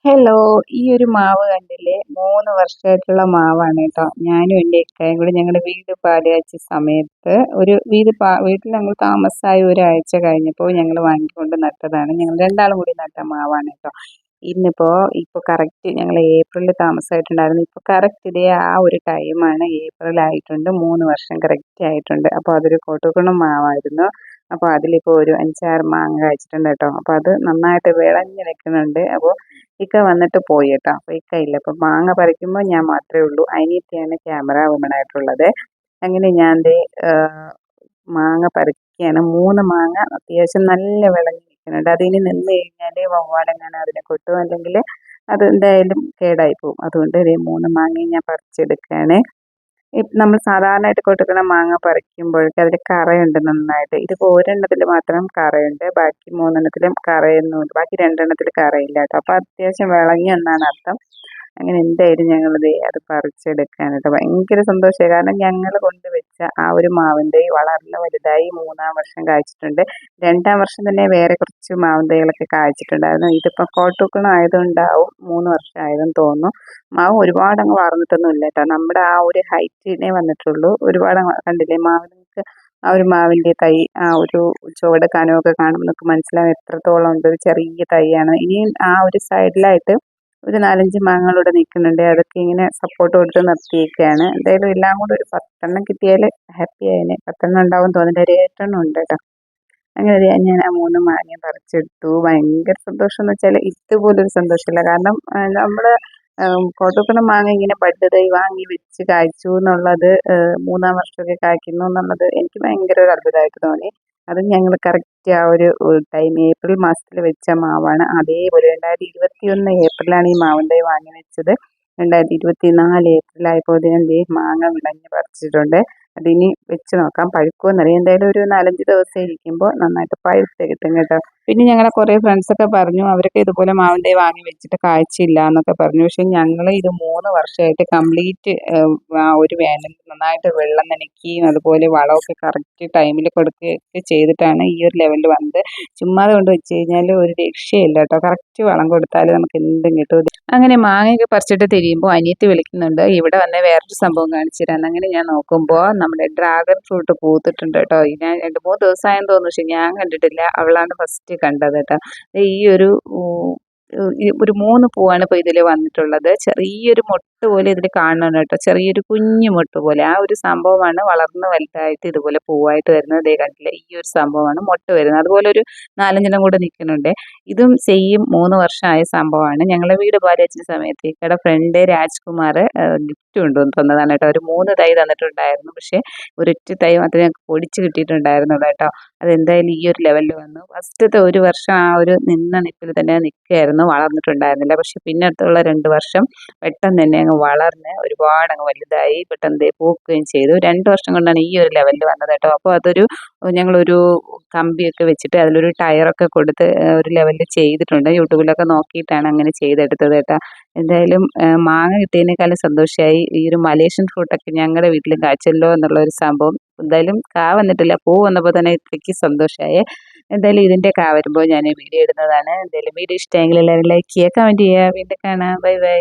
Hello! ഈ ഒരു മാവ് കണ്ടില്ലേ? 3 വർഷമായിട്ടുള്ള മാവാണ് കേട്ടോ. ഞാനും എൻ്റെ ഇക്കായും കൂടി ഞങ്ങളുടെ വീട് പാലുകാച്ച സമയത്ത് വീട്ടിൽ ഞങ്ങൾ താമസമായി ഒരാഴ്ച കഴിഞ്ഞപ്പോൾ ഞങ്ങൾ വാങ്ങിക്കൊണ്ട് നട്ടതാണ്. ഞങ്ങൾ രണ്ടാളും കൂടി നട്ട മാവാണ് കേട്ടോ. ഇപ്പോൾ കറക്റ്റ് ഞങ്ങൾ ഏപ്രിലിൽ താമസമായിട്ടുണ്ടായിരുന്നു. ഇപ്പോൾ കറക്റ്റ് ഇതേ ആ ഒരു ടൈമാണ്, ഏപ്രിൽ ആയിട്ടുണ്ട്. 3 വർഷം കറക്റ്റ് ആയിട്ടുണ്ട്. അപ്പോൾ അതൊരു കോട്ടുകുണം മാവായിരുന്നു. അപ്പോൾ അതിലിപ്പോൾ ഒരു 5, 6 മാങ്ങ കായ്ച്ചിട്ടുണ്ട് കേട്ടോ. അപ്പോൾ അത് നന്നായിട്ട് വിളഞ്ഞ് നിൽക്കുന്നുണ്ട്. അപ്പോൾ ഇക്ക വന്നിട്ട് പോയി കേട്ടോ. അപ്പോൾ ഇക്ക ഇല്ല. അപ്പോൾ മാങ്ങ പറിക്കുമ്പോൾ ഞാൻ മാത്രമേ ഉള്ളൂ. അനിയത്തിയാണ് ക്യാമറ വുമൺ ആയിട്ടുള്ളത്. അങ്ങനെ ഞാൻ മാങ്ങ പറിക്കുകയാണ്. 3 മാങ്ങ അത്യാവശ്യം നല്ല വിളഞ്ഞ് നിൽക്കുന്നുണ്ട്. അതിനി നിന്ന് കഴിഞ്ഞാൽ വവ്വാലെങ്ങാനും അതിനെ കൊട്ടും, അല്ലെങ്കിൽ അത് എന്തായാലും കേടായി പോകും. അതുകൊണ്ട് 3 മാങ്ങയും ഞാൻ പറിച്ചെടുക്കുകയാണ്. നമ്മൾ സാധാരണയായിട്ട് കൊടുക്കുന്ന മാങ്ങ പറിക്കുമ്പോഴേക്ക് അതിൽ കറയുണ്ട് നന്നായിട്ട്. ഇതിപ്പോൾ ഒരെണ്ണത്തിൽ മാത്രം കറയുണ്ട്. ബാക്കി 3 കറയൊന്നുമില്ല. ബാക്കി 2 കറയില്ല കേട്ടോ. അപ്പോൾ അത്യാവശ്യം വിളഞ്ഞു എന്നാണ് അർത്ഥം. അങ്ങനെ എന്തായാലും ഞങ്ങളിത് അത് പറിച്ചെടുക്കുകയാണ് കേട്ടോ. ഭയങ്കര സന്തോഷമായി. കാരണം ഞങ്ങൾ കൊണ്ടുവച്ച ആ ഒരു മാവിൻ തൈ വളർന്ന് വലുതായി 3-ാം വർഷം കായ്ച്ചിട്ടുണ്ട്. 2-ാം വർഷം തന്നെ വേറെ കുറച്ച് മാവിൻ തൈകളൊക്കെ കായ്ച്ചിട്ടുണ്ടായിരുന്നു. ഇതിപ്പോൾ കോട്ടൂക്കണം ആയതുകൊണ്ടാവും 3 വർഷം ആയതെന്ന് തോന്നുന്നു. മാവ് ഒരുപാട് അങ്ങ് വളർന്നിട്ടൊന്നും ഇല്ല കേട്ടോ. നമ്മുടെ ആ ഒരു ഹൈറ്റിനെ വന്നിട്ടുള്ളൂ. ഒരുപാട് കണ്ടില്ലേ മാവിനൊക്കെ, ആ ഒരു മാവിൻ്റെ തൈ ആ ഒരു ചുവട് കനമൊക്കെ കാണുമ്പോൾ നമുക്ക് മനസ്സിലാവും എത്രത്തോളം ഉണ്ട്. ഒരു ചെറിയ തൈയാണ്. ഇനിയും ആ ഒരു സൈഡിലായിട്ട് ഒരു 4-5 മാങ്ങകളൂടെ നിൽക്കുന്നുണ്ട്. അതൊക്കെ ഇങ്ങനെ സപ്പോർട്ട് കൊടുത്ത് നിർത്തിയേക്കുകയാണ്. എന്തായാലും എല്ലാം കൂടെ ഒരു 10 കിട്ടിയാൽ ഹാപ്പി ആയേനെ. 10 ഉണ്ടാവും തോന്നുന്നില്ല. ഒരു 7 ഉണ്ട് കേട്ടോ. അങ്ങനെ ഞാൻ ആ 3 മാങ്ങയും പറിച്ചെടുത്തു. ഭയങ്കര സന്തോഷം എന്ന് വെച്ചാൽ ഇതുപോലൊരു സന്തോഷമില്ല. കാരണം നമ്മൾ കോട്ടൂക്കണം മാങ്ങ ഇങ്ങനെ ബഡ് തൈ വാങ്ങി വെച്ച് കായ്ച്ചു എന്നുള്ളത്, 3-ാം വർഷമൊക്കെ കായ്ക്കുന്നു എന്നുള്ളത് എനിക്ക് ഭയങ്കര ഒരു അത്ഭുതമായിട്ട് തോന്നി. അത് ഞങ്ങൾ കറക്റ്റ് ആ ഒരു ടൈം ഏപ്രിൽ മാസത്തിൽ വെച്ച മാവാണ്. അതേപോലെ 2021 ഏപ്രിലാണ് ഈ മാവിൻ തൈ വാങ്ങി വെച്ചത്. 2024 ഏപ്രിലായപ്പോൾ മാങ്ങ വിളഞ്ഞ് പറിച്ചിട്ടുണ്ട്. അതിനി വെച്ച് നോക്കാം പഴുക്കുമെന്നറിയാം. എന്തായാലും ഒരു 4-5 ദിവസം ഇരിക്കുമ്പോൾ നന്നായിട്ട് പഴുത്ത് കിട്ടും കേട്ടോ. പിന്നെ ഞങ്ങളെ കുറേ ഫ്രണ്ട്സൊക്കെ പറഞ്ഞു അവരൊക്കെ ഇതുപോലെ മാവിൻ തൈ വാങ്ങി വെച്ചിട്ട് കായ്ച്ചില്ല എന്നൊക്കെ പറഞ്ഞു. പക്ഷെ ഞങ്ങൾ ഇത് 3 വർഷമായിട്ട് കംപ്ലീറ്റ് ആ ഒരു വേനൽ നന്നായിട്ട് വെള്ളം നനയ്ക്കുകയും അതുപോലെ വളമൊക്കെ കറക്റ്റ് ടൈമിൽ കൊടുക്കുകയൊക്കെ ചെയ്തിട്ടാണ് ഈ ഒരു ലെവലിൽ വന്നത്. ചുമ്മാതെ കൊണ്ട് വെച്ച് കഴിഞ്ഞാൽ ഒരു രക്ഷയില്ല കേട്ടോ. കറക്റ്റ് വളം കൊടുത്താൽ നമുക്ക് എന്തും കിട്ടും. അങ്ങനെ മാങ്ങയൊക്കെ പറിച്ചിട്ട് തിരിയുമ്പോൾ അനിയത്തി വിളിക്കുന്നുണ്ട്, ഇവിടെ വന്ന് വേറൊരു സംഭവം കാണിച്ചു തരാം. അങ്ങനെ ഞാൻ നോക്കുമ്പോൾ നമ്മുടെ ഡ്രാഗൺ ഫ്രൂട്ട് പൂത്തിട്ടുണ്ട് കേട്ടോ. ഞാൻ 2-3 ദിവസമായെന്ന് തോന്നുന്നു, പക്ഷെ ഞാൻ കണ്ടിട്ടില്ല. അവളാണ് ഫസ്റ്റ് കണ്ടത് കേട്ടോ. ഈ ഒരു ഒരു 3 പൂവാണ് ഇപ്പോൾ ഇതിൽ വന്നിട്ടുള്ളത്. ചെറിയൊരു മൊട്ട് പോലെ ഇതിൽ കാണുന്നുണ്ട് കേട്ടോ. ചെറിയൊരു കുഞ്ഞു മൊട്ട് പോലെ. ആ ഒരു സംഭവമാണ് വളർന്ന് വലുതായിട്ട് ഇതുപോലെ പൂവായിട്ട് വരുന്നത്. ദേ കണ്ടില്ലേ, ഈ ഒരു സംഭവമാണ് മൊട്ട് വരുന്നത്. അതുപോലെ ഒരു 4-5 കൂടെ നിൽക്കുന്നുണ്ട്. ഇതും സെയിം 3 വർഷമായ സംഭവമാണ്. ഞങ്ങളുടെ വീട് പാലുകാച്ചിയ സമയത്ത് ഇക്കടെ ഫ്രണ്ട് രാജ്കുമാർ ഗിഫ്റ്റ് കൊണ്ടുവന്ന് തന്നതാണ് കേട്ടോ. ഒരു 3 തൈ തന്നിട്ടുണ്ടായിരുന്നു. പക്ഷേ ഒരൊറ്റ തൈ മാത്രമേ ഞങ്ങൾക്ക് പൊടിച്ച് കിട്ടിയിട്ടുണ്ടായിരുന്നുള്ളൂ കേട്ടോ. അതെന്തായാലും ഈ ഒരു ലെവലിൽ വന്നു. ഫസ്റ്റത്തെ 1 വർഷം ആ ഒരു നിന്ന നിപ്പിൽ തന്നെ നിൽക്കുകയായിരുന്നു, വളർന്നിട്ടുണ്ടായിരുന്നില്ല. പക്ഷെ പിന്നെ അടുത്തുള്ള 2 വർഷം പെട്ടെന്ന് തന്നെ അങ്ങ് വളർന്ന് ഒരുപാട് അങ്ങ് വലുതായി പെട്ടെന്ന് പൂക്കുകയും ചെയ്തു. 2 വർഷം കൊണ്ടാണ് ഈ ഒരു ലെവലിൽ വന്നത് കേട്ടോ. അപ്പോൾ ഞങ്ങളൊരു കമ്പിയൊക്കെ വെച്ചിട്ട് അതിലൊരു ടയറൊക്കെ കൊടുത്ത് ഒരു ലെവലിൽ ചെയ്തിട്ടുണ്ട്. യൂട്യൂബിലൊക്കെ നോക്കിയിട്ടാണ് അങ്ങനെ ചെയ്തെടുത്തത് കേട്ടോ. എന്തായാലും മാങ്ങ കിട്ടിയതിനേക്കാളും സന്തോഷമായി ഈ ഒരു മലേഷ്യൻ ഫ്രൂട്ടൊക്കെ ഞങ്ങളുടെ വീട്ടിലും കായ്ച്ചല്ലോ എന്നുള്ള ഒരു സംഭവം. എന്തായാലും കാ വന്നിട്ടില്ല, പൂ വന്നപ്പോൾ തന്നെ ഇത്രയ്ക്ക് സന്തോഷമായി. എന്തായാലും ഇതിൻ്റെ കാ വരുമ്പോൾ ഞാൻ വീഡിയോ ഇടുന്നതാണ്. എന്തായാലും വീഡിയോ ഇഷ്ടമെങ്കിൽ എല്ലാവരും ലൈക്ക് ചെയ്യുക, കമൻറ്റ് ചെയ്യുക. വീണ്ടും കാണാം. Bye bye.